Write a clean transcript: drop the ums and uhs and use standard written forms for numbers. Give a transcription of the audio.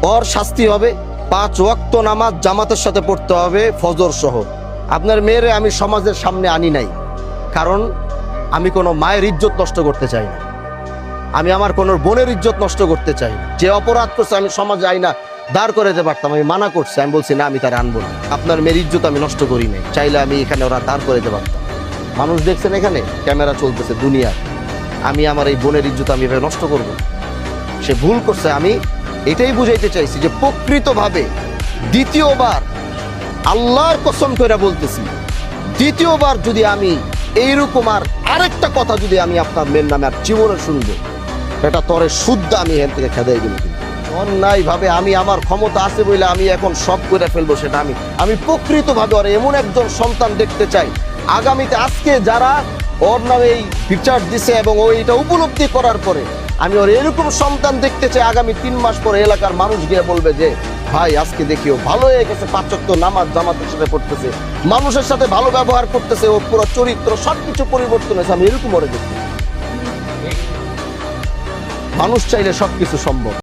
ওর শাস্তি হবে 5 ওয়াক্ত নামাজ জামাতের সাথে পড়তে হবে, ফজর সহ। আপনার মেয়েরে আমি সমাজের সামনে আনি নাই, কারণ আমি কোনো মায়ের ইজ্জত নষ্ট করতে চাই না, আমি আমার কোনো বোনের ইজ্জত নষ্ট করতে চাই না। যে অপরাধ করছে আমি সমাজে আইনা দাঁড় করে দিতে পারতাম, আমি মানা করছি, আমি বলছি না, আমি তার আনবো না। আপনার মেয়ের ইজ্জত আমি নষ্ট করি নাই, চাইলে আমি এখানে ওরা দাঁড় করে দিতে পারতাম। মানুষ দেখছেন এখানে ক্যামেরা চলতেছে দুনিয়া, আমি আমার এই বোনের ইজ্জত আমি এভাবে নষ্ট করব? সে ভুল করছে। আমি এটাই বুঝাইতে চাইছি যে প্রকৃতভাবে দ্বিতীয়বার, আল্লাহর কসম করে বলতেছি, দ্বিতীয়বার যদি আমি এইরকম আরেকটা কথা যদি আমি আপনার মেয়ের নামে আর জীবনে শুনবো, এটা তরে শুদ্ধ আমি এখান থেকে খেদাই দিল। অন্যায় ভাবে আমি আমার ক্ষমতা আছে বলে আমি এখন সব করে ফেলবো, সেটা আমি প্রকৃতভাবে ওর এমন একজন সন্তান দেখতে চাই আগামীতে। আজকে যারা ওর নামে এই বিচার দিছে এবং ও এটা উপলব্ধি করার পরে আমি ওর এরকম সন্তান দেখতে চাই, আগামী 3 মাস পরে এলাকার মানুষ গিয়ে বলবে যে ভাই আজকে দেখিও ভালো হয়ে গেছে, 5 ওয়াক্ত নামাজ জামাতের সাথে পড়তেছে, মানুষের সাথে ভালো ব্যবহার করতেছে, ও পুরো চরিত্র সবকিছু পরিবর্তন হয়েছে। আমি এরকম ওরে দেখতে, মানুষ চাইলে সবকিছু সম্ভব।